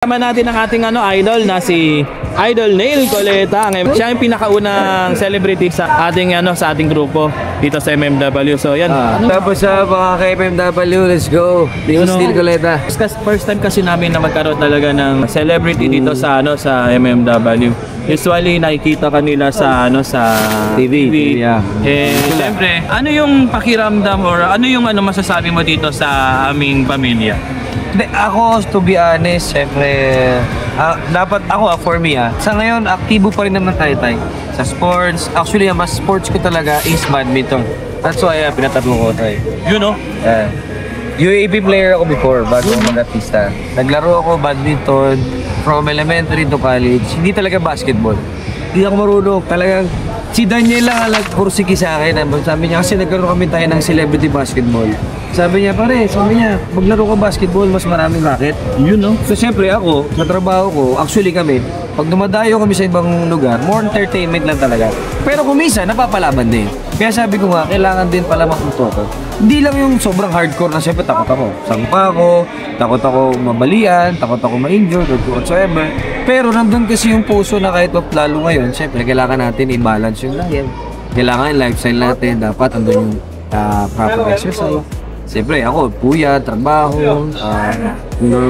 Kasama natin ang ating idol na si Idol Neil Coleta. Siya yung pinakaunang celebrity sa ating grupo dito sa MMW. So yan. Tapos sa mga ka-MMW, let's go. Neil Coleta. First time kasi namin na magkaroon talaga ng celebrity dito sa MMW. Usually nakikita kanila sa TV. Yeah. Siyempre, ano yung pakiramdam or ano yung masasabi mo dito sa aming pamilya? Ako, to be honest, syempre, dapat ako, for me, sa ngayon, aktibo pa rin naman tayo sa sports. Actually, mas sports ko talaga is badminton. That's why pinatalo ko tayo. You know? UAP player ako before, bago mag-artista. Naglaro ako badminton from elementary to college. Hindi talaga basketball. Hindi ako marunong. Talagang si Daniel lang nagpursigi sa akin. Sabi niya, kasi nagkaroon kami tayo ng celebrity basketball. Sabi niya, maglaro ka basketball, mas maraming racket. You know? So, siyempre ako, sa trabaho ko, actually kami, pag dumadayo kami sa ibang lugar, more entertainment lang talaga. Pero kung minsan, napapalaban din. Kaya sabi ko nga, kailangan din pala matuto ko. Hindi lang yung sobrang hardcore na siyempre takot ako. Sangpa ako, takot ako mabalian, takot ako ma-injure, or whatsoever. Pero nandun kasi yung puso na kahit lalo ngayon, siyempre kailangan natin i-balance yung diet. Kailangan yung lifestyle natin, dapat andun yung proper exercise. Siyempre ako, kuya, trabaho, yung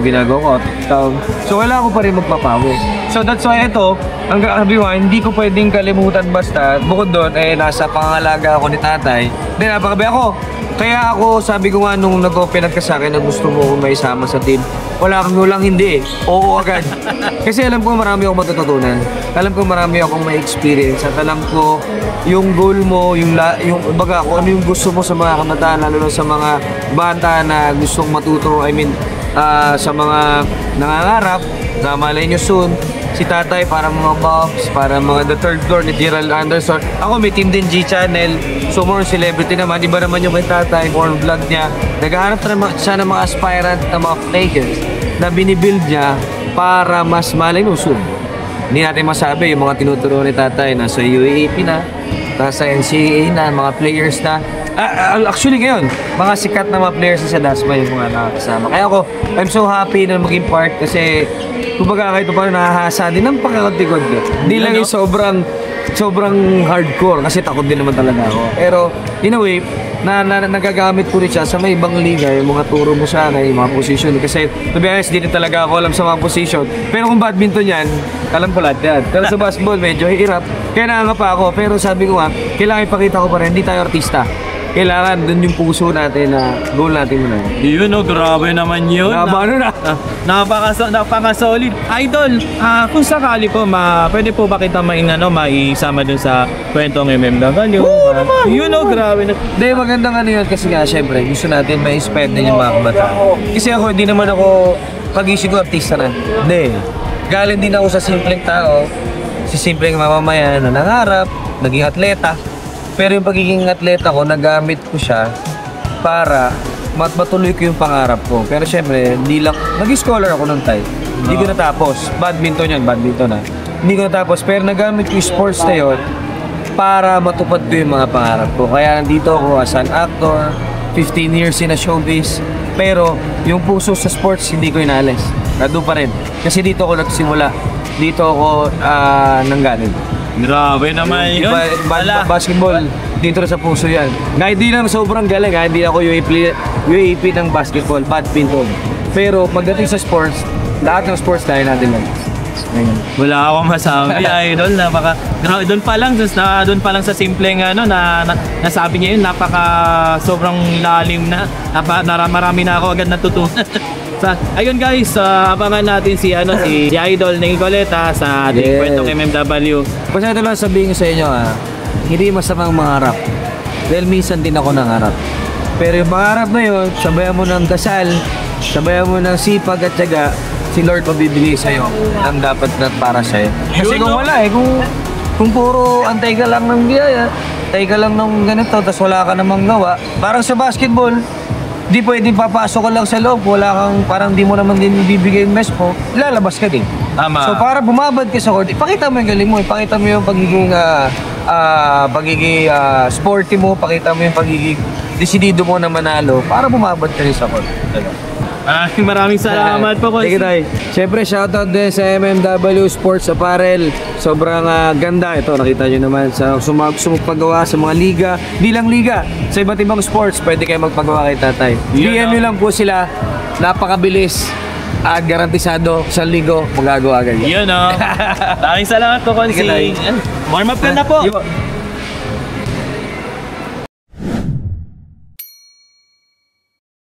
ginagawa ko, so wala ko pa rin magpapawis. So that's why ito, hanggang everyone, hindi ko pwedeng kalimutan basta, bukod doon, nasa pangangalaga ako ni tatay, then napakabi ako. Kaya ako, sabi ko nga nung nag-open ka sa akin na gusto mo kong maisama sa team, wala kang walang hindi, oo agad. Kasi alam ko marami akong matututunan. Alam ko marami akong may experience at alam ko yung goal mo, yung baga kung ano yung gusto mo sa mga kabataan, lalo na sa mga bata na gustong matuto, sa mga nangangarap, na malay nyo soon, si tatay para mga Bobs, para mga The Third Floor ni Gerald Anderson. Ako may team din G-Channel, so more celebrity naman. Iba naman yung kay tatay, more vlog niya. Naghahanap siya ng mga aspirant na mga players na binibuild niya para mas malay nyo soon. Hindi natin masabi yung mga tinuturo ni tatay nasa UAP na, nasa NCAA na, mga players na. Actually ngayon, mga sikat na mga players sa Dasma yung mga nakakasama. Kaya ako, I'm so happy na maging part kasi kumbaga kahit pa nahahasa din ng pagkakatigod. Hindi lang yung sobrang hardcore kasi takot din naman talaga ako. Pero in a way, nagagamit ko rin siya sa may ibang liga, yung mga turo mo sa akin, yung mga position. Kasi to be honest, di talaga ako alam sa mga position. Pero kung badminton yan, alam ko lahat yan. Pero sa basketball, medyo hirap. Kaya nakangapa ako. Pero sabi ko nga, kailangan ipakita ko pa rin, hindi tayo artista. Kailangan dun yung puso natin na goal natin muna. Yun grabe naman yun. Napaka-solid. Idol, kung sakali po, pwede po ba kita maisama dun sa kwentong MMW? Oo naman! Yun grabe na. Hindi, magandang yun kasi nga, syempre, gusto natin ma-inspire din yung mga kabataan. Kasi ako, hindi naman ako pag-isip ko artista na. Hindi. Galing din ako sa simpleng tao, sa simpleng mamamayan na nangarap, naging atleta. Pero yung pagiging atleta ko, nagamit ko siya para matuloy ko yung pangarap ko. Pero syempre, naging scholar ako nung time. Hindi ko natapos. Badminton na. Hindi ko natapos, pero nagamit ko yung sports na yun para matupad ko yung mga pangarap ko. Kaya nandito ako as an actor, 15 years in a showbiz. Pero yung puso sa sports, hindi ko inalis. Nandun pa rin. Kasi dito ako nagsimula. Dito ako nanggaling. Grabe naman yun. Basketball, dito sa puso yan. Kahit di lang sobrang galing, hindi ako UAP ng basketball, badminton. Pero pagdating sa sports, lahat ng sports dahil natin lang. Wala akong masabi, idol. Doon pa lang sa simpleng nasabi niya yun, sobrang lalim na. Marami na ako agad natutunan. Ayun guys, abangan natin si Idol Neil Coleta sa ating kwentong MMW. Basta ito lang sabihin ko sa inyo, hindi masamang mangarap. Dahil minsan din ako nangarap. Pero yung mangarap na yun, sabayan mo ng dasal, sabayan mo ng sipag at tiyaga, si Lord mabibigay sa'yo ang dapat na para sa'yo. Kasi kung wala kung puro antay ka lang ng biyaya, antay ka lang ng ganito, tapos wala ka namang gawa, parang sa basketball, di pwedeng papasok ka lang sa loob, wala kang, parang di mo naman din bibigay yung best mo, lalabas ka din. Tama. So para bumabad ka sa court, ipakita mo yung galing mo, ipakita mo yung pagiging sporty mo, pakita mo yung pagiging desidido mo na manalo para bumabad ka rin sa court. Maraming salamat po, Sige Konsi. tayo. Siyempre, shoutout din sa MMW Sports Apparel. Sobrang ganda. Ito, nakita nyo naman sa sumagpagawa sa mga liga. Di lang liga. Sa iba't ibang sports, pwede kayo magpagawa kay tatay. Yun, DM nyo lang po sila. Napakabilis. At garantisado, sa ligo, magagawa agad. Yun, Maraming salamat po, Konsi. Sige, tayo. Warm up ka na po.